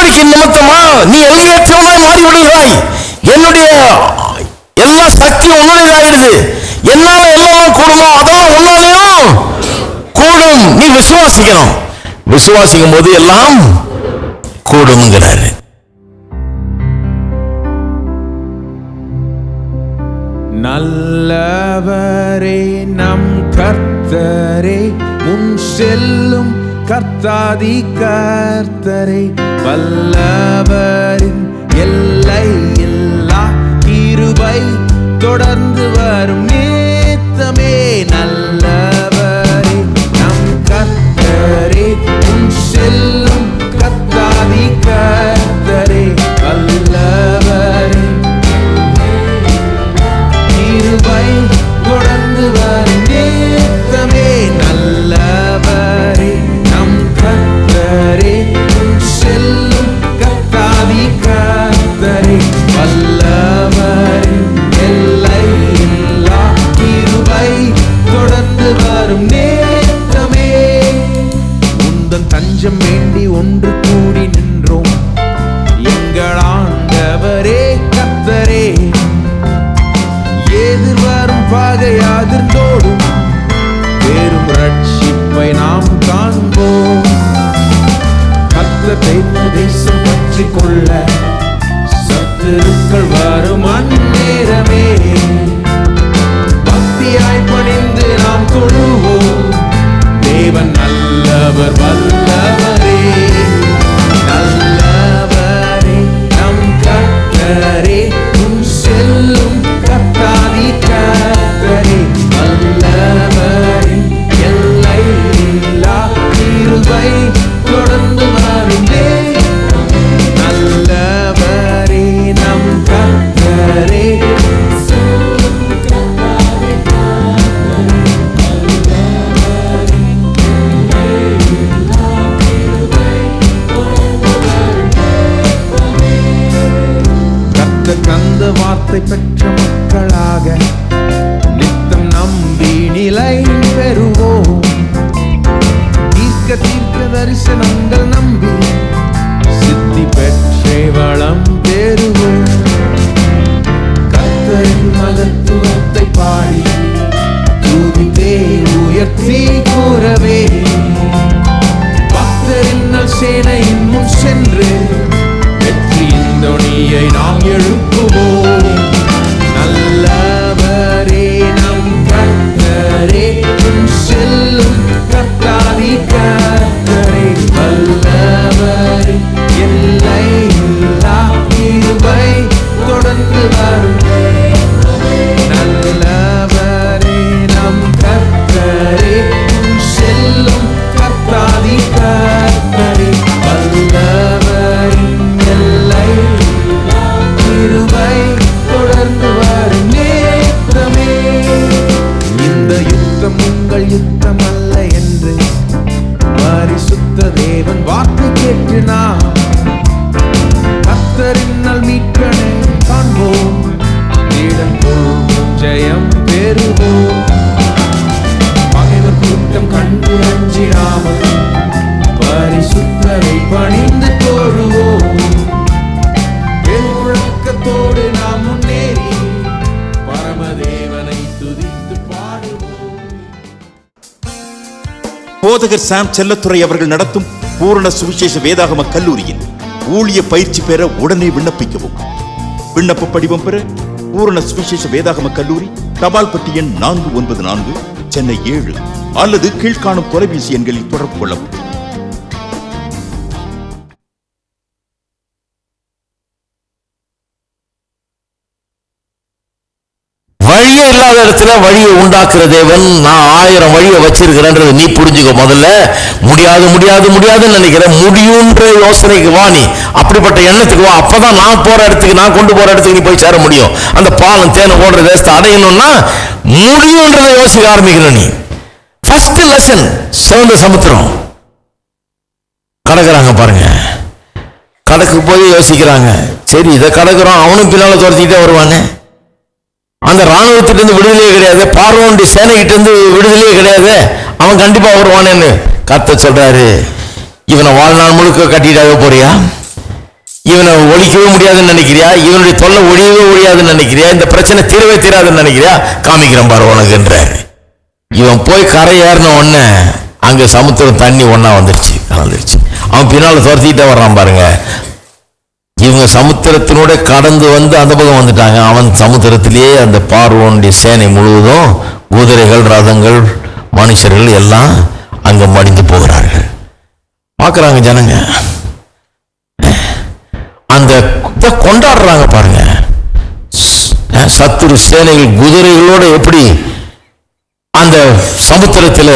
நடவடிக்கையின் நிமித்தமா நீ எல்லையற்றவனாய் மாறிவிடுகிறாய். என்னுடைய எல்லா சக்தியும் உன்னுடையதாகிறது. என்னால எல்லாம் கூடுமோ அதெல்லாம் உன்னாலையும் கூடும். நீ விசுவாசிக்கணும். விசுவாசிக்கும் போது எல்லாம் கூடும்ங்கிறாரு. நல்லவரே நம் கர்த்தரே, முன் செல்லும் கர்த்தாதி கர்த்தரே, வல்லவரின் எல்லை இல்லா கிருபை தொடர்ந்து வரும் நித்தமே. நல்லவரே நம் கர்த்தரே, முன் செல்லும் கர்த்தாதி கர்த்தரே, வல்லவரின் கிருபை தொடர்ந்து வரும் நித்தமே. நல்லவரே நம் கர்த்தரே, முன் செல்லும் கர்த்தாதி கர்த்தரே, வல்லவரின் எல்லை இல்லா கிருபை தொடர்ந்து வரும் நித்தமே. உந்தன் தஞ்சம் வேண்டி ஒன்று கூடி நின்றோம், எங்கள் ஆண்டவரே கர்த்தரே. எதிர்வரும் பகை அதிர்ந்தோடும், பெரும் ரட்சிப்பை நாம் காண்போம். கர்த்தரை தேசம் பற்றி கொள்ள சத்துருக்கள் வரும் அந்நேரமே. பக்தியாய் பணிந்து நாம் தொழுவோம், தேவன் நல்லவர் வல்லவரே. நல்லவரே நம் கர்த்தரே, முன் செல்லும் கர்த்தாதி கர்த்தரே, வல்லவரின் எல்லை இல்லா கிருபை தொடர்ந்து வருமே. நல்லவரே நம் கர்த்தரே, கந்த வார்த்தை பெற்ற மக்களாக நித்தம் நம்பி நிலை பெறுவோம். தீர்க்க தீர்க்க தரிசனங்கள் நம்பி சித்தி பெற்றே வளம் பெறுவோம். கர்த்தரின் மகத்துவத்தை பாடி துதித்தே உயர்த்தி கூறவே, பக்தரின் சேனையின் முன் சென்று வெற்றியின் தொனியை நாம் எழுப்புவோம். நல்லவரே நம் கர்த்தரே, முன் செல்லும் கர்த்தாதி கர்த்தரே, வல்லவரின் எல்லை இல்லா கிருபை தொடர்ந்து வரும். நல்லவரே நம் கர்த்தரே, முன் செல்லும் கர்த்தாதி கர்த்தரே, வல்லவரின் எல்லை கிருபை தொடர்ந்து வரும் நேரமே. இந்த யுத்தம் உங்கள் யுத்தம் அல்ல என்று பரிசுத்த தேவன் வார்த்தை கேட்டு நாம் கர்த்தரினால் மீட்பனை காண்போம். இடம் கொள்வோம், ஜெயம் பெறுவோம். பகைவர் கூட்டம் கண்டு அஞ்சிடாமல் பரிசுத்தரை பணிந்து தொழுவோம். முழக்கத்தோடு நாம் முன்னேறி பரமதேவனை துதித்து பாடுவோம். போதகர் சாம் செல்லத்துறை அவர்கள் நடத்தும் பூரண சுவிசேஷ வேதாகம கல்லூரியில் ஊழிய பயிற்சி பெற உடனே விண்ணப்பிக்கவும். விண்ணப்ப படிவம் பெற பூரண சுவிசேஷ வேதாகம கல்லூரி, தபால் பெட்டி எண் 494, சென்னை 7 அல்லது கீழ்காணும் தொலைபேசி எண்களில் தொடர்பு கொள்ளவும். வழியே இல்லாத இடத்துல வழியை உண்டாக்குற தேவன். நான் 1000 வழியை வச்சிருக்கிறேன்றது நீ புரிஞ்சுக்க. முதல்ல முடியாது முடியாது முடியாதுன்னு நினைக்கிற, முடியுன்ற யோசனைக்கு வா. நீ அப்படிப்பட்ட எண்ணத்துக்கு வா. அப்பதான் நான் போற இடத்துக்கு, நான் கொண்டு போற இடத்துக்கு நீ போய் சேர முடியும். அந்த பாலம் தேனை ஓடுற தேசத்தை அடையணும்னா முடியுன்றதை யோசிக்க ஆரம்பிக்கணும். நீ ஃபர்ஸ்ட் லெசன் சிவந்த சமுத்திரம் கடக்குறாங்க பாருங்க. கடக்கு போய் யோசிக்கிறாங்க, சரி இதை கடக்குறோம், அவனும் பின்னால துரத்திக்கிட்டே வருவானே. அந்த ராணுவத்திட்ட இருந்து விடுதலையே கிடையாது, பார்வோனுடைய சேனைகிட்ட இருந்து விடுதலையே கிடையாது, அவன் கண்டிப்பா வருவானேன்னு கர்த்தர் சொல்றாரு. இவனை வாழ்நாள் முழுக்க கட்டிட்டாவே போறியா? இவனை ஒழிக்கவே முடியாதுன்னு நினைக்கிறியா? இவனுடைய தொல்லை ஒழியவே ஒழியாதுன்னு நினைக்கிறியா? இந்த பிரச்சனை தீரவே தீராதுன்னு நினைக்கிறியா? காமிக்கிறேன் பாரு உனக்குன்றாரு. இவன் போய் கரை ஏறின உடனே அங்க சமுத்திரம் தண்ணி ஒன்னா வந்துருச்சு. அவன் பின்னால துரத்திக்கிட்டே வர்றான் பாருங்க. இவங்க சமுத்திரத்தினோட கடந்து வந்து அந்த பக்கம் வந்துட்டாங்க. அவன் சமுத்திரத்திலேயே அந்த பார்வோனுடைய சேனை முழுவதும் குதிரைகள், ரதங்கள், மனுஷர்கள் எல்லாம் அங்க மடிந்து போகிறார்கள். பார்க்கறாங்க ஜனங்க, அந்த கொண்டாடுறாங்க பாருங்க. சத்துரு சேனைகள் குதிரைகளோட எப்படி அந்த சமுத்திரத்தில்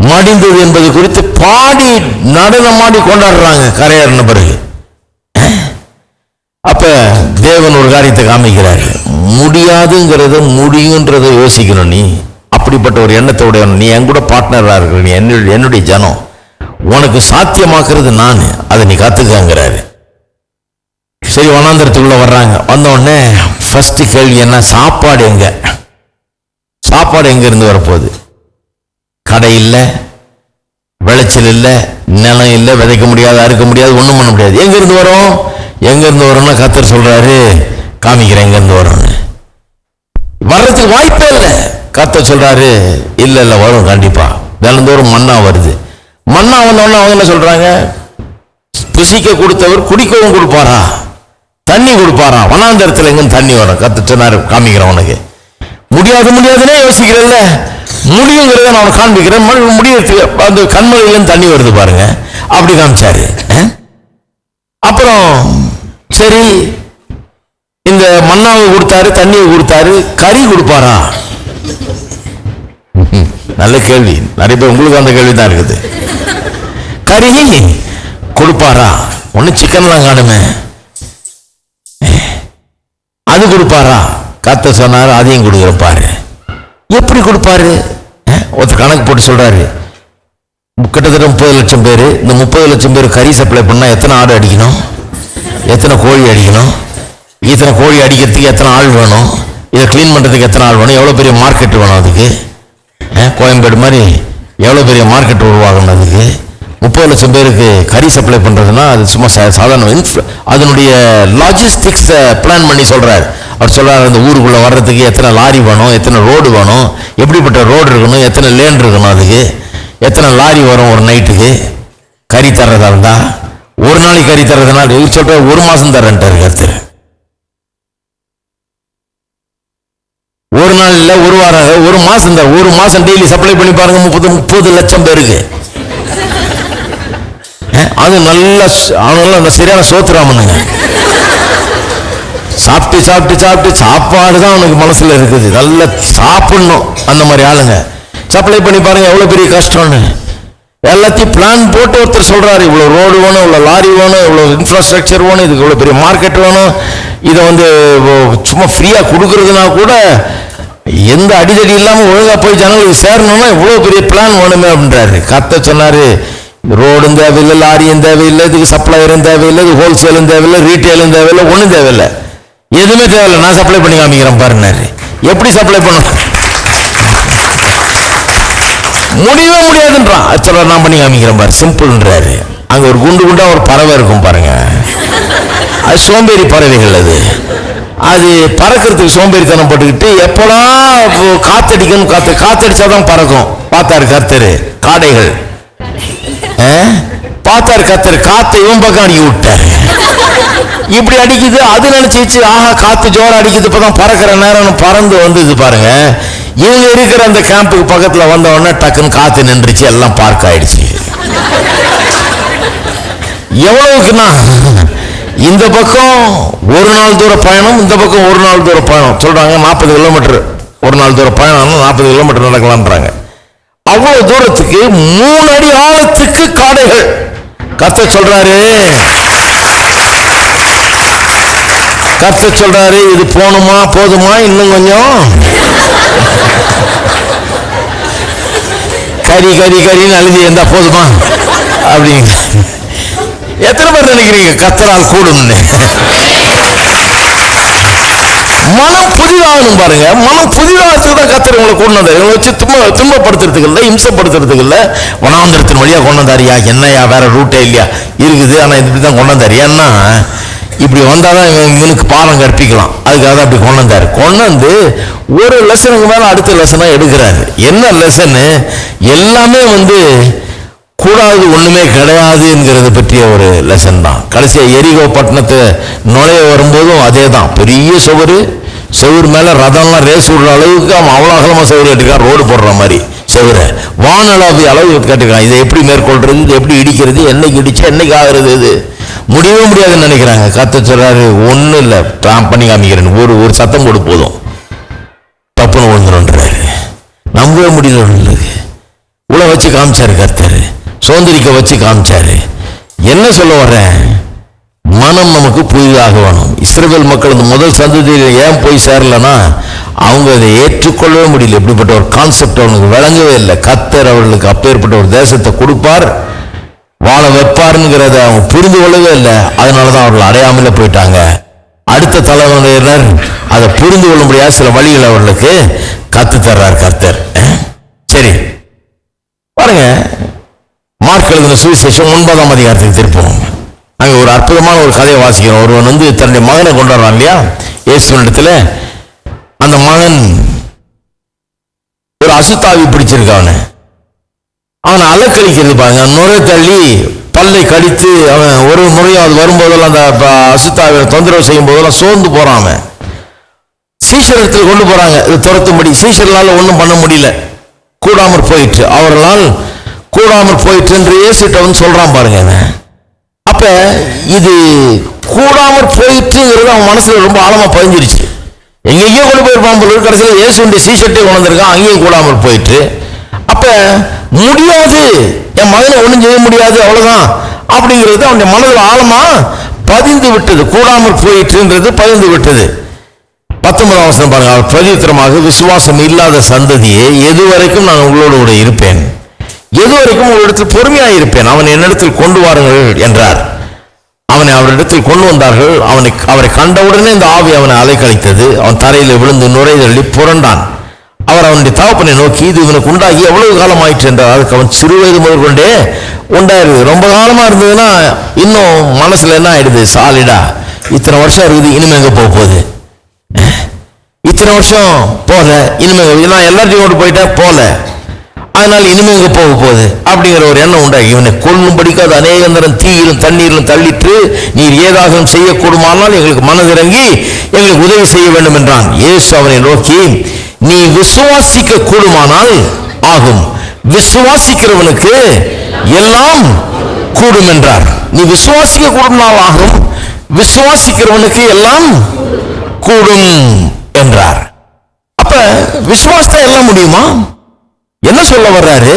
மடிந்தது என்பது குறித்து பாடி நடனமாடி கொண்டாடுறாங்க கரையேறின பிறகு. அப்ப தேவன் ஒரு காரியத்தை காமிக்கிறாரு. முடியாதுங்கிறத முடியுன்றத யோசிக்கணும். நீ அப்படிப்பட்ட ஒரு எண்ணத்தோட நீ என் கூட பார்ட்னரா இருக்கிற, நீ என்னுடைய ஜனம், உனக்கு சாத்தியமாக்குறது நான், அதை நீ கத்துக்கங்கிறாரு. சரி, வனாந்தரத்துக்குள்ள வர்றாங்க. வந்த உடனே ஃபர்ஸ்ட் கேள்வி என்ன? சாப்பாடு எங்க? சாப்பாடு எங்க இருந்து வரப்போகுது? கடை இல்லை, விளைச்சல் இல்லை, நிலம் இல்லை, விதைக்க முடியாது, அறுக்க முடியாது, ஒண்ணும் பண்ண முடியாது. எங்க இருந்து வரும்? எங்க இருந்து வரும்னா கர்த்தர் சொல்றாரு, காமிக்கிறேன் எங்க இருந்து வரும்னு. வர்றதுக்கு வாய்ப்பே இல்லை. கர்த்தர் சொல்றாரு, இல்ல இல்ல வரும் கண்டிப்பா. தினந்தோறும் மன்னா வருது. மன்னா வந்தோடனே அவங்க என்ன சொல்றாங்க? புசிக்க கொடுத்தவர் குடிக்கவும் கொடுப்பாரா, தண்ணி கொடுப்பாரா? வனாந்தரத்தில் எங்க தண்ணி வரும்? கர்த்தர் சொன்னாரு, காமிக்கிறேன் உனக்கு. முடியாது முடியாதுன்னே யோசிக்கிறல்ல, முடியுங்கிறத நான் காண்பிக்கிறேன். முடியறதுக்கு அந்த கண்மலையிலேருந்து தண்ணி வருது பாருங்க, அப்படி காமிச்சாரு. அப்புறம் சரி, இந்த மன்னாவை கொடுத்தாரு, தண்ணியை கொடுத்தாரு, கறி கொடுப்பாரா? நல்ல கேள்வி. நிறைய பேர் உங்களுக்கு அந்த கேள்வி தான் இருக்குது. கறி கொடுப்பாரா? ஒண்ணு சிக்கன்லாம் காணுமே, அது கொடுப்பாரா? கர்த்தர் சொன்னாரு, அதையும் கொடுக்குறப்பாரு. எப்படி கொடுப்பாரு? ஒருத்தர் கணக்கு போட்டு சொல்றாரு, கிட்டத்தட்ட 30 லட்சம் பேர். இந்த 30 லட்சம் பேர் கறி சப்ளை பண்ணா எத்தனை ஆடு அடிக்கணும், எத்தனை கோழி அடிக்கணும், இத்தனை கோழி அடிக்கிறதுக்கு எத்தனை ஆள் வேணும், இதை கிளீன் பண்றதுக்கு எத்தனை ஆள் வேணும், எவ்வளவு பெரிய மார்க்கெட் வேணும் அதுக்கு, கோயம்பேடு மாதிரி எவ்வளவு பெரிய மார்க்கெட் உருவாகணும் அதுக்கு. 30 லட்சம் பேருக்கு கறி சப்ளை பண்றதுன்னா அது சும்மா சாதாரண. அதனுடைய லாஜிஸ்டிக்ஸ் பிளான் பண்ணி சொல்றாரு. அவர் சொல்றாரு, அந்த ஊருக்குள்ள வர்றதுக்கு எத்தனை லாரி வேணும், எத்தனை ரோடு வேணும், எப்படிப்பட்ட ரோடு இருக்கணும், எத்தனை லேன் இருக்கணும், அதுக்கு எத்தனை லாரி வரும் ஒரு நைட்டுக்கு கறி தர்றதா இருந்தா. ஒரு நாளைக்கு கறி தர்றதுனால இவர் சொல்ற 1 மாசம் தரேன்ட்டாரு கர்த்தர். ஒரு நாள் இல்ல, ஒரு வாரம், 1 மாசம் தான். 1 மாசம் டெய்லி சப்ளை பண்ணி பாருங்க, 30 லட்சம் பேருக்கு. அது நல்ல அவங்களாம் சரியான சோத்துராமனுங்க. சாப்பிட்டு சாப்பிட்டு சாப்பிட்டு சாப்பாடு தான் அவனுக்கு மனசுல இருக்குது, நல்லா சாப்பிடணும். அந்த மாதிரி ஆளுங்க சப்ளை பண்ணி பாருங்க எவ்வளவு பெரிய கஷ்டம்னு. எல்லாத்தையும் பிளான் போட்டு ஒருத்தர் சொல்றாரு, இவ்வளவு ரோடு வேணும், இவ்வளவு லாரி வேணும், இவ்வளவு இன்ஃப்ராஸ்ட்ரக்சர் வேணும், இதுக்கு இவ்வளவு பெரிய மார்க்கெட் வேணும், இதை சும்மா ஃப்ரீயா கொடுக்கறதுனா கூட எந்த அடிதடி இல்லாம ஒழுங்கா போய் ஜனங்களுக்கு சேரணும்னா இவ்வளவு பெரிய பிளான் வேணுமே அப்படின்றாரு. கர்த்தர் சொன்னாரு, ரோடும் தேவையில்லை, லாரியும் தேவையில்லை, இதுக்கு சப்ளையரும் தேவையில்லை, இது ஹோல்சேலும் தேவையில்லை, ரீட்டைலும் தேவையில்லை, ஒன்றும் தேவையில்லை, எதுவுமே தேவையில்லை, நான் சப்ளை பண்ணி காமிக்கிறேன் பாருன்னாரு. எப்படி சப்ளை பண்ணணும்? முடியவே முடியாதுன்றான். சொல்ற, நான் பண்ணி காமிக்கிறேன் பாரு, சிம்பிள்ன்றாரு. அங்க ஒரு குண்டு குண்டா ஒரு பறவை இருக்கும் பாருங்க, அது சோம்பேறி பறவைகள். அது பறக்கிறதுக்கு சோம்பேறித்தனம் போட்டுக்கிட்டு எப்போலாம் காத்தடிக்கணும், காத்தடிச்சாதான் பறக்கும். பார்த்தாரு கர்த்தரு காடைகள், பார்த்தாரு கர்த்தர் காத்தை இவன் பக்கம் அடிக்க விட்டாரு. இப்படி அடிக்குது, அது நினைச்சிச்சு, ஆஹா காத்து ஜோர அடிக்குது, இப்பதான் பறக்கிற நேரம் பறந்து வந்தது பாருங்க. இவங்க இருக்கிற அந்த கேம்புக்கு பக்கத்துல வந்த உடனே டக்குன்னு காத்து நின்றுச்சு, எல்லாம் பார்க் ஆயிடுச்சு. எவ்வளவுக்குன்னா இந்த பக்கம் 1 நாள் தூர பயணம், இந்த பக்கம் 1 நாள் தூர பயணம். சொல்றாங்க 40 கிலோமீட்டர் ஒரு நாள் தூர பயணம், 40 கிலோமீட்டர் நடக்கலான்றாங்க. அவ்வளவு தூரத்துக்கு 3 அடி ஆழத்துக்கு காடைகள். கர்த்தர் சொல்றாரு, கர்த்தர் சொல்றாரு, இது போணுமா, போதுமா, இன்னும் கொஞ்சம் கறி கறி கறின்னு அழுதி இருந்தா போதுமா அப்படிங்க. எத்தனை பேர் நினைக்கிறீங்க கர்த்தரால் கூடும்னு? மனம் புதிதாகணும் பாருங்க. மனம் புதிதாகிறதுக்கு தான் கர்த்தர் உங்களை கொண்டு வந்தார். இவங்களை வச்சு துன்பப்படுத்துறதுக்கு இல்லை, இம்சப்படுத்துறதுக்கு இல்லை. வனாந்தரத்தின் வழியா கொண்டு வந்தாரியா? என்னையா வேற ரூட்டே இல்லையா இருக்குது, ஆனா இப்படிதான் கொண்டு வந்தார். ஏன்னா இப்படி வந்தாதான் இவனுக்கு பாடம் கற்பிக்கலாம், அதுக்காக தான் அப்படி கொண்டு வந்தாரு. கொண்டு வந்து ஒரு லெசனுக்கு மேல அடுத்த லெசனா எடுக்கிறாரு. என்ன லெசனு? எல்லாமே கூடாது ஒண்ணுமே கிடையாதுங்கிறத பற்றிய ஒரு லெசன் தான். கடைசியா எரிகோ பட்டணத்தை நுழைய வரும்போதும் அதே தான். பெரிய செவுரு மேல ரதம்லாம் ரேஸ் விடுற அளவுக்கு அவன் அவ்வளோ அகலமா செவுரு கட்டிருக்கான், ரோடு போடுற மாதிரி செவுரை வானளாவிய அளவு கட்டிருக்கான். இதை எப்படி மேற்கொள்றது, இது எப்படி இடிக்கிறது, என்னைக்கு இடிச்சு என்னைக்கு ஆகுறது, இது முடியவே முடியாதுன்னு நினைக்கிறாங்க. கர்த்தர் சொல்றாரு, ஒன்றும் இல்லை, பண்ணி காமிக்கிறேன், ஒரு சத்தம் போடு போதும், தப்புன்னு விழுந்துருன்றாரு. நம்பவே முடியல. உள்ள வச்சு காமிச்சாரு கர்த்தர், சோந்தரிக்க வச்சு காமிச்சாரு. என்ன சொல்ல வர்றேன்? மனம் நமக்கு புதிதாக வேணும். இஸ்ரவேல் மக்கள் இந்த முதல் சந்ததியில் ஏன் போய் சேரலன்னா, அவங்க அதை ஏற்றுக்கொள்ளவே முடியல. இப்படிப்பட்ட ஒரு கான்செப்ட் அவனுக்கு விளங்கவே இல்லை. கர்த்தர் அவர்களுக்கு அப்பேற்பட்ட ஒரு தேசத்தை கொடுப்பார், வாழ வைப்பாருங்கிறத அவங்க புரிந்து கொள்ளவே இல்லை. அதனாலதான் அவர்கள் அடையாமல போயிட்டாங்க. அடுத்த தலைமுறையினர் அதை புரிந்து கொள்ள முடியாத சில வழிகள் அவர்களுக்கு கத்து தர்றார் கர்த்தர். சரி பாருங்க, மார்க் எழுதின சுவிசேஷம் 9ஆம் அதிகாரத்துக்கு திருப்போம். அங்க ஒரு அற்புதமான ஒரு கதையை வாசிக்கிறோம். ஒருவன் தன்னுடைய மகனை கொண்டு வர்றான் இல்லையா இயேசுவினிடத்துல. அந்த மகன் ஒரு அசுத்தாவி பிடிச்சிருக்கான். அவனை அலக்கழிக்கிறது பாருங்க, நுரை தள்ளி பல்லை கடித்து அவன் ஒரு முறையும் அது வரும்போதெல்லாம் அந்த அசுத்தாவியை தொந்தரவு செய்யும் போதெல்லாம் சோர்ந்து போறான். அவன் சீஷரிடத்தில் கொண்டு போறாங்க இது துரத்தும்படி. சீஷர்களால் ஒன்றும் பண்ண முடியல, கூடாமற் போயிற்று, அவர்களால் கூடாமற் போயிற்று என்று இயேசுகிட்ட சொல்றான் பாருங்க. அப்ப இது கூடாமற் போயிற்றுங்கிறது அவன் மனசுல ரொம்ப ஆழமா பதிஞ்சிருச்சு. எங்கெங்கயோ கொண்டு போயிருப்பான் போல. கடைசியில் இயேசுடைய சீஷர்ட்டை கொண்டு வந்திருக்கான், அங்கேயும் கூடாமற் போயிற்று. அப்ப முடியாது, என் மகனை ஒண்ணும் செய்ய முடியாது, அவ்வளவுதான் அப்படிங்கிறது அவனுடைய மனதில் ஆழமா பதிந்து விட்டது. கூடாமற் போயிற்றுன்றது பதிந்து விட்டது. 19ஆம் வசனம் பாருங்க, அவர் பிரதித்திரமாக, விசுவாசம் இல்லாத சந்ததியே, எதுவரைக்கும் நான் உங்களோடு கூட இருப்பேன், எதுவரைக்கும் உங்களிடத்தில் பொறுமையாக இருப்பேன், அவனை என்னிடத்தில் கொண்டு வாருங்கள் என்றார். அவனை அவரிடத்தில் கொண்டு வந்தார்கள். அவரை கண்டவுடனே இந்த ஆவி அவனை அலைக்கழித்தது. அவன் தரையில் விழுந்து நுரைதள்ளி புரண்டான். அவர் அவனுடைய தகப்பனை நோக்கி, இது இவனுக்கு உண்டாகி எவ்வளவு காலம் ஆயிற்று என்றார். அதுக்கு அவன் சிறு வயது முதல் கொண்டே உண்டாயிருது. ரொம்ப காலமா இருந்ததுன்னா இன்னும் மனசுல என்ன ஆயிடுது, சாலிடா இத்தனை வருஷம் இருக்குது, இனிமே எங்க போக போகுது, இத்தனை வருஷம் போல, இனிமே நான் எல்லாத்தையும் கொண்டு போயிட்டேன் போல, அதனால இனிமே எங்க போக போகுது அப்படிங்கிற ஒரு எண்ணம் உண்டாகி இவனை கொல்லும்படிக்கு அது அநேக நேரம் தீயிலும் தண்ணீரிலும் தள்ளிட்டு, நீர் ஏதாவது செய்யக்கூடுமானால் எங்களுக்கு மனதிறங்கி எங்களுக்கு உதவி செய்ய வேண்டும் என்றான். இயேசு அவனை நோக்கி, நீ விசுவாசிக்க கூடுமானால் ஆகும், விசுவாசிக்கிறவனுக்கு எல்லாம் கூடும் என்றார். நீ விசுவாசிக்க கூடுமானால் ஆகும், விசுவாசிக்கிறவனுக்கு எல்லாம் கூடும் என்றார். அப்ப விசுவாசத்தை எல்லாம் முடியுமா? என்ன சொல்ல வர்றாரு?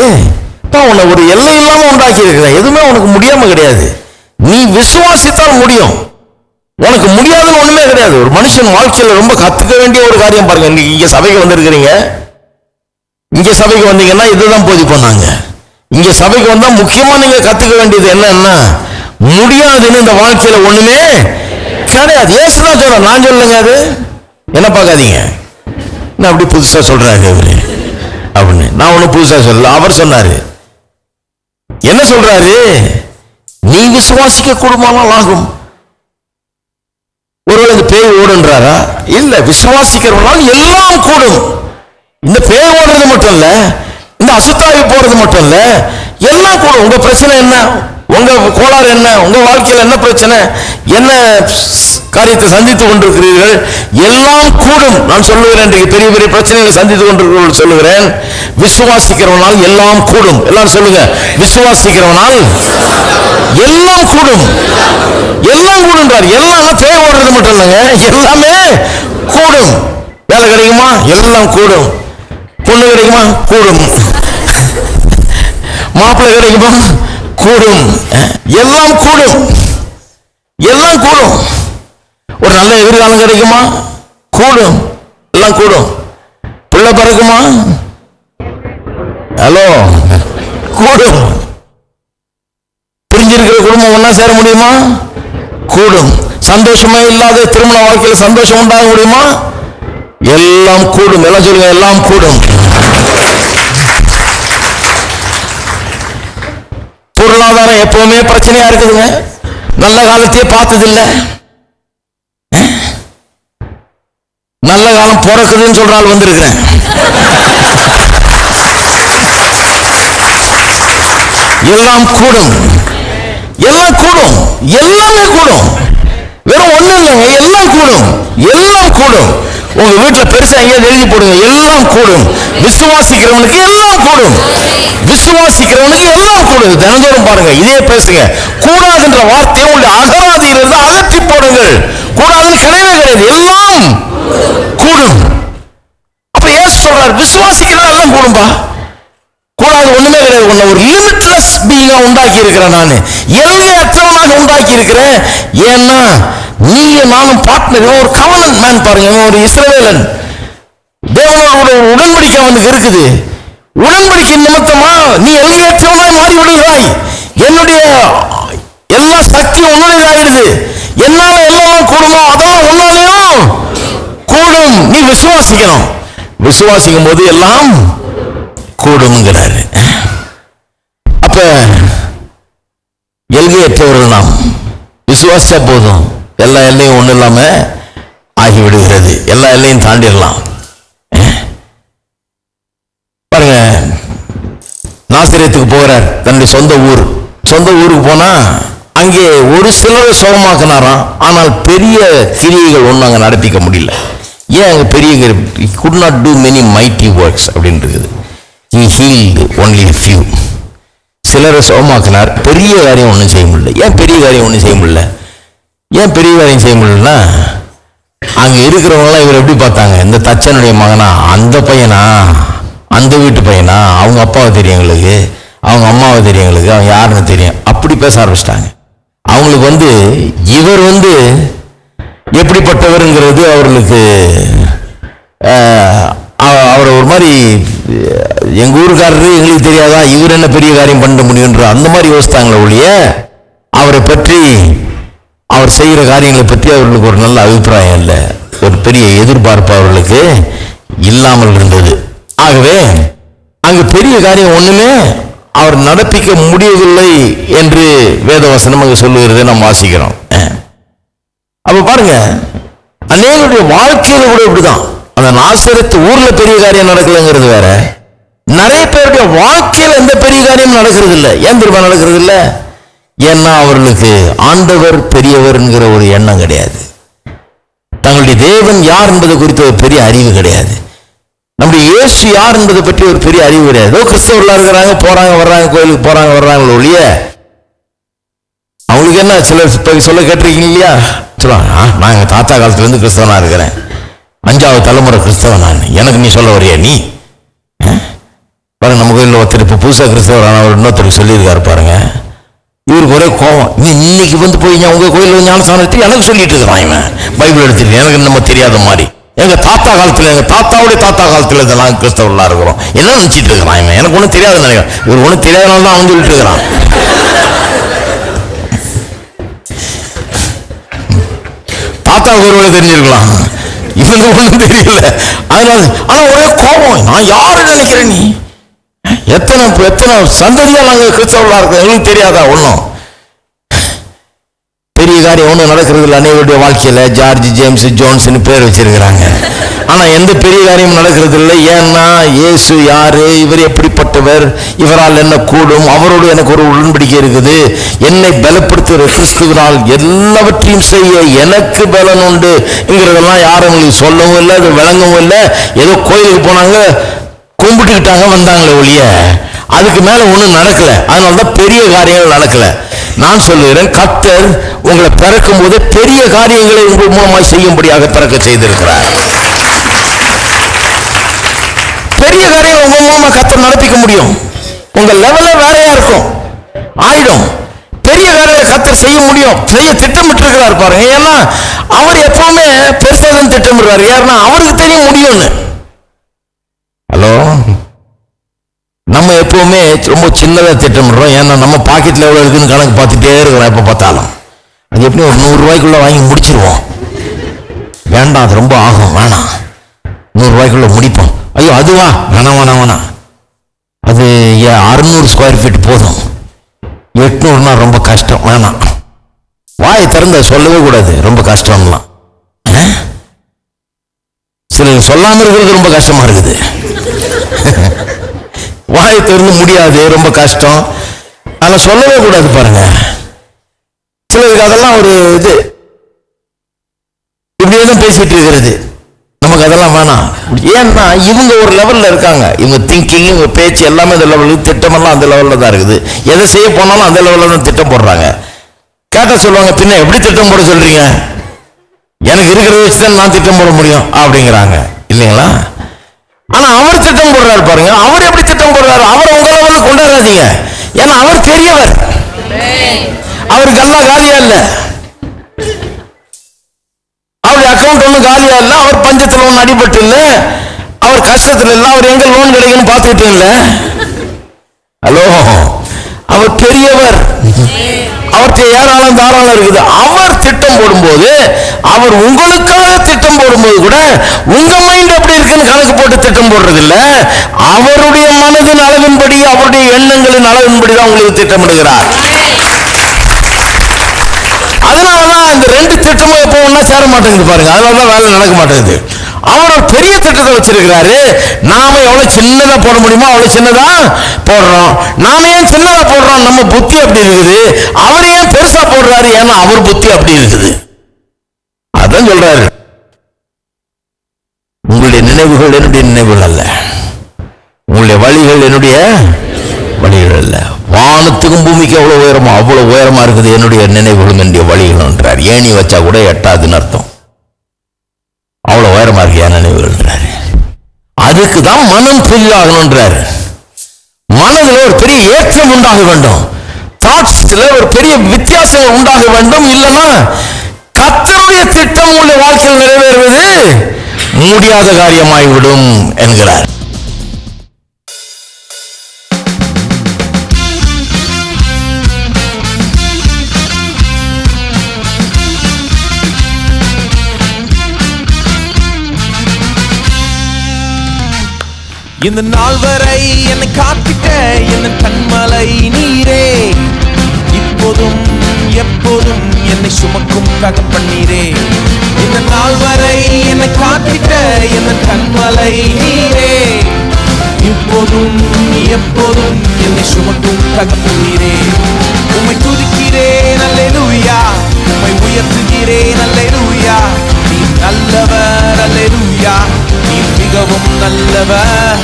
உன்னை ஒரு எல்லை இல்லாம உண்டாக்கி இருக்கிறேன், எதுவுமே உனக்கு முடியாம கிடையாது. நீ விசுவாசித்தால் முடியும், உனக்கு முடியாதுன்னு ஒண்ணுமே கிடையாது. ஒரு மனுஷன் வாழ்க்கையில ரொம்ப கத்துக்க வேண்டிய ஒரு காரியம் பாருங்க. இன்னைக்கு இங்க சபைக்கு வந்திருக்கிறீங்க, இங்க சபைக்கு வந்தீங்கன்னா இதுதான் போதிப்பாங்க. இங்க சபைக்கு வந்தா முக்கியமா நீங்க கத்துக்க வேண்டியது என்னன்னா, முடியாதுன்னு இந்த வாழ்க்கையில ஒண்ணுமே கிடையாது. ஏசுதான் சொல்றேன், நான் சொல்லுங்க. அது என்ன பார்க்காதீங்க, நான் அப்படி புதுசா சொல்றாரு அவரு அப்படின்னு. நான் ஒண்ணு புதுசா சொல்லல, அவர் சொன்னாரு. என்ன சொல்றாரு? நீ விசுவாசிக்க கூடுமானால் ஆகும். ஒருவேளை இந்த பேய் ஓடுன்றாரா? இல்ல, விசுவாசிக்கிறவனால் எல்லாம் கூடும். இந்த பேய் ஓடுறது மட்டும் இல்ல, இந்த அசுத்தாவி போறது மட்டும் இல்ல, எல்லாம் கூடும். உங்க பிரச்சனை என்ன, உங்க கோளாறு என்ன, உங்க வாழ்க்கையில் என்ன பிரச்சனை, என்ன காரியத்தை சந்தித்துக் கொண்டிருக்கிறீர்கள், எல்லாம் கூடும். நான் சொல்லுகிறேன், பெரிய பெரிய பிரச்சனைகளை சந்தித்துக் கொண்டிருக்கிறவர்கள் சொல்லுகிறேன், விசுவாசிக்கிறவனால் எல்லாம் கூடும். எல்லாரும் சொல்லுங்க, விசுவாசிக்கிறவனால் எல்லாம் கூடும். எல்லாம் கூடுன்றார். எல்லாம் பேய் ஓடுறது மட்டும் இல்லைங்க, எல்லாமே கூடும். வேலை கிடைக்குமா? எல்லாம் கூடும். பொண்ணு கிடைக்குமா? கூடும். மாப்பிள்ளை கிடைக்குமா? கூடும். எல்லாம் கூடும், எல்லாம் கூடும். ஒரு நல்ல எதிர்காலம் கிடைக்குமா? கூடும், எல்லாம் கூடும். பிள்ளை பிறக்குமா? ஹலோ, கூடும். பிரிஞ்சிருக்கிற குடும்பம் ஒன்னா சேர முடியுமா? கூடும். சந்தோஷமே இல்லாத திருமண வாழ்க்கையில் சந்தோஷம் உண்டாக முடியுமா? எல்லாம் கூடும். எல்லாம் சொல்லுங்க, எல்லாம் கூடும். பொருளாதாரம் எப்பவுமே பிரச்சனையா இருக்குதுங்க. நல்ல காலத்தையே பார்த்ததில்லை. எல்லாம் பிறக்குதுன்னு சொல்றாள் வந்திருக்கிறேன். எல்லாம் கூடும், எல்லாம் கூடும், எல்லாமே கூடும். வெறும் ஒண்ணு இல்லைங்க, எல்லாம் கூடும், எல்லாம் கூடும். உங்க வீட்டுல பெருசா எங்கேயாவது எழுதி போடுங்க, எல்லாம் கூடும். விசுவாசிக்கிறவனுக்கு எல்லாம் கூடும், விசுவாசிக்கிறவனுக்கு எல்லாம் கூடும். தினந்தோறும் பாருங்க, இதே பேசுங்க. கூடாதுன்ற வார்த்தையை உங்களுடைய அகராதியிலிருந்து அகற்றி போடுங்கள். கூடாதுன்னு கிடையவே கிடையாது, எல்லாம் கூடும். அப்ப ஏன் சொல்றார்? விசுவாசிக்கிறதா எல்லாம் கூடும்பா. கூடாது ஒண்ணுமே கிடையாது. உன்னை ஒரு லிமிட்லெஸ் பீயிங்கா உண்டாக்கி இருக்கிறேன், நான் எல்லையற்றவனாக உண்டாக்கி இருக்கிறேன். ஏன்னா நீயும் நானும் பார்ட்னர். ஒரு கவர்னன்ட் மேன் பாருங்க, ஒரு இஸ்ரவேலன். தேவனோட ஒரு உடன்படிக்கை அவனுக்கு இருக்குது. உடன்படிக்கை நிமித்தமா நீ எல்லையற்றவனாய் மாறி விடுகிறாய். என்னுடைய எல்லா சக்தியும் உன்னுடையதாகிடுது. என்னால எல்லாம் கூடுமோ அதெல்லாம் உன்னாலையும் கூடும். நீ விசுவாசிக்கணும். விசுவாசிக்கும் போது எல்லாம் கூடுங்கிறாரு. அப்ப எல்கையற்றவர்கள் நாம் விசுவாசிச்சா போதும், எல்லா எல்லையும் ஒண்ணு இல்லாம ஆகிவிடுகிறது. எல்லா எல்லையும் தாண்டிடலாம். பாருங்க, நாசரேத்துக்கு போகிறார், தன்னுடைய சொந்த ஊர். சொந்த ஊருக்கு போனா அங்கே ஒரு சிலரை சுகமாக்கினாராம். ஆனால் பெரிய கிரியைகள் ஒன்றும் அங்கே நடப்பிக்க முடியல. ஏன்? அங்கே பெரிய could not do many mighty works அப்படின்னு இருக்குது. He healed only a few. சிலரை சுகமாக்கினார், பெரிய காரியம் ஒன்றும் செய்ய முடியல. ஏன் பெரிய காரியம் ஒன்றும் செய்ய முடியல? ஏன் பெரிய காரியம் செய்ய முடியலன்னா, அங்க இருக்கிறவங்களாம் இவர் எப்படி பார்த்தாங்க? இந்த தச்சனுடைய மகனா, அந்த பையனா, அந்த வீட்டு பையனா, அவங்க அப்பாவை தெரியும் எங்களுக்கு, அவங்க அம்மாவை தெரியும் எங்களுக்கு, அவங்க யாருன்னு தெரியும், அப்படி பேச ஆரம்பிச்சிட்டாங்க. அவங்களுக்கு இவர் எப்படிப்பட்டவருங்கிறது அவர்களுக்கு அவரை ஒரு மாதிரி, எங்க ஊருக்காரரு எங்களுக்கு தெரியாதா, இவர் என்ன பெரிய காரியம் பண்ண முடியுன்ற அந்த மாதிரி யோசித்தாங்களே ஒழிய, அவரை பற்றி, அவர் செய்கிற காரியங்களை பற்றி அவர்களுக்கு ஒரு நல்ல அபிப்பிராயம் இல்லை, ஒரு பெரிய எதிர்பார்ப்பு அவர்களுக்கு இல்லாமல் இருந்தது. ஆகவே அங்கு பெரிய காரியம் ஒண்ணுமே அவர் நடப்பிக்க முடியவில்லை என்று வேதவசனம் அங்கு சொல்லுகிறதை நாம் வாசிக்கிறோம். அப்ப பாருங்க, அநேகருடைய வாழ்க்கையில கூட இப்படிதான். அந்த நாசரேத்து ஊர்ல பெரிய காரியம் நடக்கலைங்கிறது வேற, நிறைய பேருடைய வாழ்க்கையில எந்த பெரிய காரியம் நடக்கிறது இல்லை. ஏன் திரும்ப நடக்கிறது இல்லை? ஏன்னா அவர்களுக்கு ஆண்டவர் பெரியவர் என்கிற ஒரு எண்ணம் கிடையாது. தங்களுடைய தேவன் யார் என்பது குறித்த ஒரு பெரிய அறிவு கிடையாது. நம்முடைய இயேசு யார் என்பதை பற்றி ஒரு பெரிய அறிவு கிடையாது. கிறிஸ்தவர்களா இருக்கிறாங்க, போறாங்க வர்றாங்க, கோயிலுக்கு போறாங்க வர்றாங்க ஒழிய, அவங்களுக்கு என்ன சிலர் சொல்ல கேட்டிருக்கீங்க இல்லையா? சொல்லுவாங்க, நான் எங்க தாத்தா காலத்துல இருந்து கிறிஸ்தவனா இருக்கிறேன், 5வது தலைமுறை கிறிஸ்தவன் நான், எனக்கு நீ சொல்ல வரையா நீ? பாருங்க, நம்ம கோயிலில் ஒருத்தர் இப்போ புதுசாக கிறிஸ்தவர் அவர் இன்னொருத்தருக்கு சொல்லியிருக்காரு பாருங்க. இவருக்கு ஒரே கோபம், இன்னைக்கு போய் உங்க கோயிலில் ஞானஸ்தானத்தை எனக்கு சொல்லிட்டு இருக்கிறான் இவன், பைபிள் எடுத்துட்டு எனக்கு நம்ம தெரியாத மாதிரி. எங்க தாத்தா காலத்துல, எங்க தாத்தாவுடைய தாத்தா காலத்துல இதெல்லாம் கிறிஸ்தவர்களா இருக்கிறோம், என்ன நினைச்சிட்டு இருக்கிறான் இவன், எனக்கு ஒன்றும் தெரியாத நினைக்கிறேன். இவர் ஒன்றும் தெரியாதனால தான் அவன் சொல்லிட்டு இருக்கிறான். தாத்தாவுக்கு ஒருவேளை தெரிஞ்சிருக்கலாம், இவனுக்கு ஒன்றும் தெரியல. அதனால ஆனா ஒரே கோபம், நான் யாரு நினைக்கிறேன் நீ? எத்தனை சந்ததியா நாங்க கிறிஸ்தவர்களா இருக்கோம், எங்களுக்கு தெரியாதா ஒன்றும்? பெரிய காரியம் ஒன்றும் நடக்கிறது இல்லை. அனைவருடைய வாழ்க்கையில ஜார்ஜ், ஜேம்ஸ், ஜோன்ஸ்னு பேர் வச்சிருக்கிறாங்க. ஆனா எந்த பெரிய காரியம் நடக்கிறது இல்லை. ஏன்னா இயேசு யாரு, இவர் எப்படிப்பட்டவர், இவரால் என்ன கூடும், அவரோடு எனக்கு ஒரு உடன்படிக்கை இருக்குது, என்னை பலப்படுத்துகிற கிறிஸ்துவினால் எல்லாவற்றையும் செய்ய எனக்கு பலன் உண்டு என்கிறதெல்லாம் யாரும் உங்களுக்கு சொல்லவும் இல்லை, அது விளங்கவும் இல்லை. ஏதோ கோயிலுக்கு போனாங்க, கும்பிட்டுக்கிட்டாங்க, வந்தாங்களே ஒழிய அதுக்கு மேல ஒண்ணும் நடக்கல. அதனாலதான் பெரிய காரியங்கள் நடக்கல. நான் சொல்லுகிறேன், கர்த்தர் உங்களை பிறக்கும் போது பெரிய காரியங்களை உங்கள் மூலமாக செய்யும்படியாக பிறக்க செய்திருக்கிறார். பெரிய காரியம் உங்க மூலமா கர்த்தர் நடப்பிக்க முடியும். உங்க லெவல வேறையா இருக்கும், ஆயிடும். பெரிய காரியங்களை கர்த்தர் செய்ய முடியும், செய்ய திட்டமிட்டு இருக்கிறார் பாருங்க. ஏன்னா அவர் எப்பவுமே பெருசாதான் திட்டமிடுறாரு. ஏன்னா அவருக்கு தெரிய முடியும்னு. ஹலோ, நம்ம எப்பவுமே ரொம்ப சின்னதாக திட்டமிடுறோம். ஏன்னா நம்ம பாக்கெட்ல எவ்வளவு இருக்குன்னு கணக்கு பார்த்துட்டே இருக்கிறோம். எப்போ பார்த்தாலும் அது எப்படி ஒரு 100 ரூபாய்க்குள்ள வாங்கி முடிச்சிருவோம். வேண்டாம், அது ரொம்ப ஆகும், வேணாம், 100 ரூபாய்க்குள்ள முடிப்போம். ஐயோ அதுவா, வேணாம் வேணாம் வேணாம், அது 600 ஸ்கொயர் ஃபீட் போதும், 800னா ரொம்ப கஷ்டம், வேணாம். வாயை திறந்த சொல்லவே கூடாது, ரொம்ப கஷ்டம்லாம். சிலருக்கு சொல்லாம இருக்கிறது ரொம்ப கஷ்டமா இருக்குது. வாயை திறந்து முடியாது, ரொம்ப கஷ்டம். ஆனா சொல்லவே கூடாது பாருங்க. சிலருக்கு அதெல்லாம் ஒரு இது, இப்படியே தான் பேசிட்டு இருக்கிறது. நமக்கு அதெல்லாம் வேணாம். ஏன்னா இவங்க ஒரு லெவல்ல இருக்காங்க. இவங்க திங்கிங், இவங்க பேச்சு எல்லாமே அந்த லெவலுக்கு, திட்டமெல்லாம் அந்த லெவல்ல தான் இருக்குது. எதை செய்ய போனாலும் அந்த லெவல்ல தான் திட்டம் போடுறாங்க. கேட்டா சொல்லுவாங்க, பின்ன எப்படி திட்டம் போட சொல்றீங்க? எனக்கு இருக்கிறத வச்சுதான் நான் திட்டம் போட முடியும் அப்படிங்கிறாங்க இல்லைங்களா? ஆனா அவர் திட்டம் போடுறாரு பாருங்க. அவர் எப்படி திட்டம் போடுறாரு? அவரை உங்க லெவல்ல கொண்டாடாதீங்க. ஏன்னா அவர் பெரியவர். அவருக்கு எல்லாம் காலியா இல்ல, அவருடைய அக்கௌண்ட் ஒன்றும் காலியா இல்ல, அவர் பஞ்சத்துல ஒன்றும் அடிபட்டு இல்ல, அவர் கஷ்டத்துல இல்ல, அவர் எங்க லோன் கிடைக்குன்னு பார்த்துக்கிட்டு இல்ல. ஹலோ, அவர் பெரியவர், அவருக்கு ஏராளம் தாராளம் இருக்குது. அவர் திட்டம் போடும்போது, அவர் உங்களுக்காக திட்டம் போடும்போது கூட உங்க மைண்ட் எப்படி இருக்குன்னு கணக்கு போட்டு திட்டம் போடுறது இல்ல, அவருடைய மனதின் அளவின்படி, அவருடைய எண்ணங்களின் அளவின்படி தான் உங்களுக்கு திட்டமிடுகிறார். அதனாலதான் இந்த ரெண்டு திட்டமும் எப்போ ஒன்னா சேர மாட்டேங்குது பாருங்க. அதனாலதான் வேலை நடக்க மாட்டேங்குது. அவர் ஒரு பெரிய திட்டத்தை வச்சிருக்கிறாரு. நாம எவ்வளவு சின்னதா போட முடியுமோ அவ்வளவு சின்னதா போடுறோம். நாம ஏன் சின்னதா போடுறோம்? நம்ம புத்தி அப்படி இருக்குது. அவர் ஏன் பெருசா போடுறாரு? ஏன்னா அவர் புத்தி அப்படி இருக்குது. அதான் சொல்றாரு, உங்களுடைய நினைவுகள் என்னுடைய நினைவுகள் அல்ல, உங்களுடைய வழிகள் என்னுடைய வழிகள் அல்ல. வானத்துக்கும் பூமிக்கு எவ்வளவு உயரமா அவ்வளவு உயரமா இருக்குது என்னுடைய நினைவுகளும் என்னுடைய வழிகள்ன்றார். ஏணி வச்சா கூட எட்டாதுன்னு அர்த்தம். அவ்வளவு உயரமா இருக்கு என் நினைவுகள்ன்றாரு. அதுக்குதான் மனம் புதிதாகணும்ன்றாரு. மனதில் ஒரு பெரிய ஏற்றம் உண்டாக வேண்டும், தாட்ஸ்ல ஒரு பெரிய வித்தியாசம் உண்டாக வேண்டும். இல்லைன்னா கர்த்தருடைய திட்டம் உங்களுடைய வாழ்க்கையில் நிறைவேறுவது முடியாத காரியமாகிவிடும் என்கிறார். இந்த நாள் வரை என்னை காத்திட்ட என் கண்மலை நீரே, இப்போதும் எப்போதும் என்னை சுமக்கும் தகப்பனீரே. இந்த நாள் வரை என்னை காத்திட்ட என் கண்மலை நீரே, இப்போதும் எப்போதும் என்னை சுமக்கும் தகப்பனீரே. உம்மை துதிக்கிறேன் அல்லேலூயா, உம்மை உயர்த்துகிறேன் அல்லேலூயா. நீ நல்லவர் அல்லேலூயா, நீ மிகவும் நல்லவர்.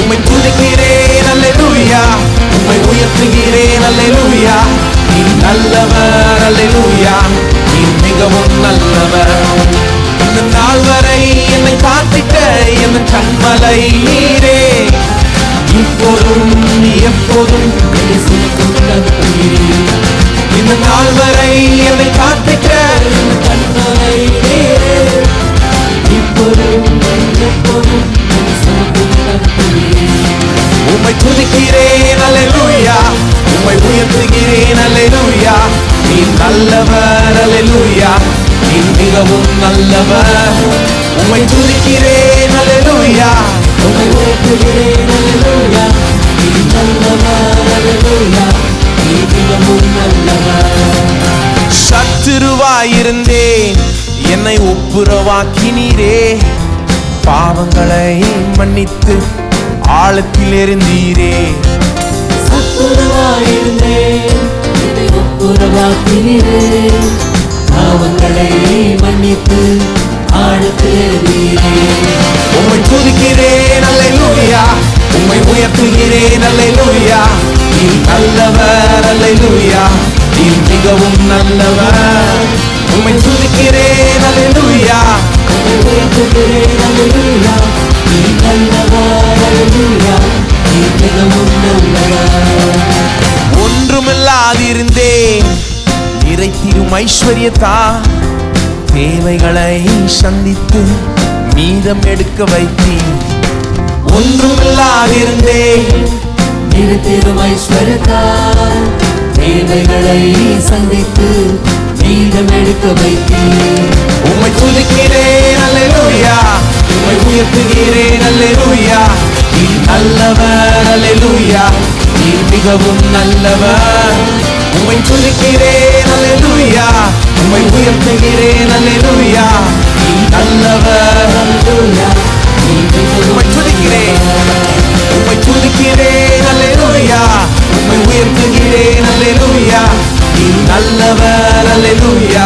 உம்மை துதிக்கிறேன் அல்லேலூயா, உம்மை உயர்த்துகிறேன் அல்லேலூயா. நீ நல்லவர் அல்லேலூயா, நீ மிகவும் நல்லவர். இந்த நாள் வரை என்னை காத்திட்ட என் கண்மலை நீரே, இப்போதும் எப்போதும் என்னை சுமக்கும் தகப்பனீரே. இந்த நாள் வரை என்னை காத்திட்ட என் கண்மலை நீரே, இப்போதும் எப்போதும் என்னை சுமக்கும் தகப்பனீரே. உம்மை துதிக்கிறேன் அல்லேலூயா, உம்மை உயர்த்துகிறேன் அல்லேலூயா. நீ நல்லவர் அல்லேலூயா, நீ மிகவும் நல்லவர். உம்மை துதிக்கிறேன் அல்லேலூயா, உம்மை உயர்த்துகிறேன் அல்லேலூயா. நீ நல்லவர் அல்லேலூயா, நீ மிகவும் நல்லவர். சத்துருவாயிருந்தேன் என்னை ஒப்புரவாக்கினீரே, பாவங்களை மன்னித்து ஆழத்தில் எறிந்தீரே. சத்துருவாயிருந்தேன் என்னை ஒப்புரவாக்கினீரே, பாவங்களை மன்னித்து ஆழத்தில் எறிந்தீரே. உம்மை துதிக்கிறேன் அல்லேலூயா, உம்மை உயர்த்துகிறேன் அல்லேலூயா. நீ நல்லவர் அல்லேலூயா, நீ மிகவும் நல்லவர். உம்மை துதிக்கிறேன் அல்லேலூயா, உம்மை உயர்த்துகிறேன் அல்லேலூயா. நீ நல்லவர் அல்லேலூயா, நீ மிகவும் நல்லவர். ஒன்றுமில்லாதிருந்தேன் நிறைத்திரும் ஐஸ்வர்யத்தா, தேவைகளை சந்தித்து மீதம் எடுக்க வைத்தீர். ஒன்றுமில்லாதிருந்தேன் நிறுத்திடும் ஐஸ்வர்யத்தால் தேவைகளை சந்தித்து மீதம் எடுக்க வைத்தீர். உம்மை துதிக்கிறேன் அல்லேலூயா, உம்மை உயர்த்துகிறேன் அல்லேலூயா. நீ நல்லவர் அல்லேலூயா, நீ மிகவும் நல்லவர். உம்மை துதிக்கிறேன் அல்லேலூயா, உம்மை உயர்த்துகிறேன் அல்லேலூயா. நீ நல்லவர் அல்லேலூயா, நல்லவர் அல்லேலூயா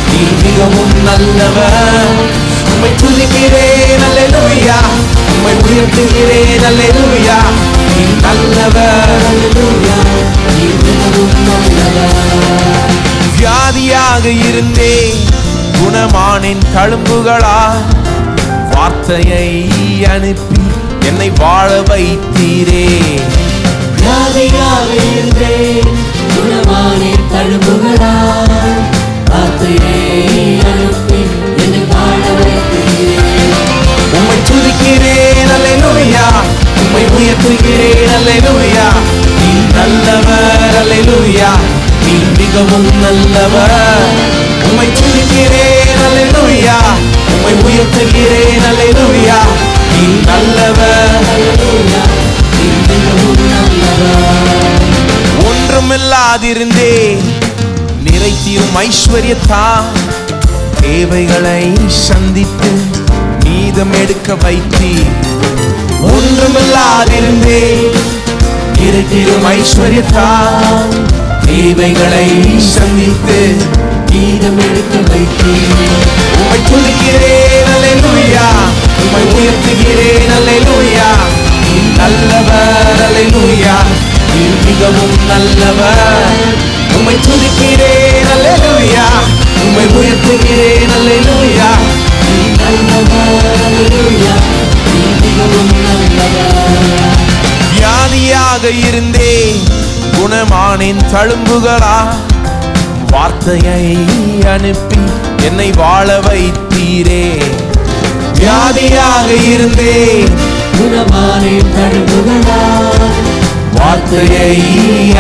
நீ மிகவும் நல்லவர் உம்மை துதிக்கிறேன் அல்லேலூயா உம்மை உயர்த்துகிறேன் அல்லேலூயா நீ நல்லவர் அல்லேலூயா நீ மிகவும் நல்லவர் வியாதியாக இருந்தேன் குணமானின் தழும்புகளா வார்த்தையை அனுப்பி என்னை வாழ வைத்தீரே வியாதியாக இருந்தேன் குணமானே தழும்புகளால் வார்த்தையை அனுப்பி என்னை வாழ வைத்தீரே உம்மை துதிக்கிறேன் அல்லேலூயா உம்மை உயர்த்துகிறேன் அல்லேலூயா நீ நல்லவர் அல்லேலூயா நீ மிகவும் நல்லவர் உம்மை துதிக்கிறேன் அல்லேலூயா உம்மை உயர்த்துகிறேன் அல்லேலூயா நீ நல்லவர் அல்லேலூயா நீ மிகவும் நல்லவர் ஒன்றுமில்லாதிருந்தே நிறைத்தீரும் ஐஸ்வர்யத்தா தேவைகளை சந்தித்து மீதம் எடுக்க வைத்தீர் ஒன்றுமில்லாதிருந்தே நிறைத்தீரும் ஐஸ்வர்யத்தா தேவைகளை சந்தித்து மீதம் எடுக்க வைத்தீர் உம்மை துதிக்கிறேன் அல்லேலூயா உம்மை உயர்த்துகிறேன் அல்லேலூயா நீ நல்லவர் அல்லேலூயா நீ மிகவும் நல்லவர் உம்மை துதிக்கிறேன் அல்லேலூயா உம்மை உயர்த்துகிறேன் அல்லேலூயா நீ நல்லவர் அல்லேலூயா நீ மிகவும் நல்லவர் வியாதியாக இருந்தே குணமானின் தழும்புகளா வார்த்தையை அனுப்பி என்னை வாழ வைத்தீரே வியாதியாக இருந்தே குணமானே தழும்புகளால் வார்த்தையை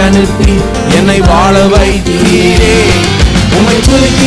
அனுப்பி என்னை வாழ வைத்தீரே உம்மை துதிக்கிறேன்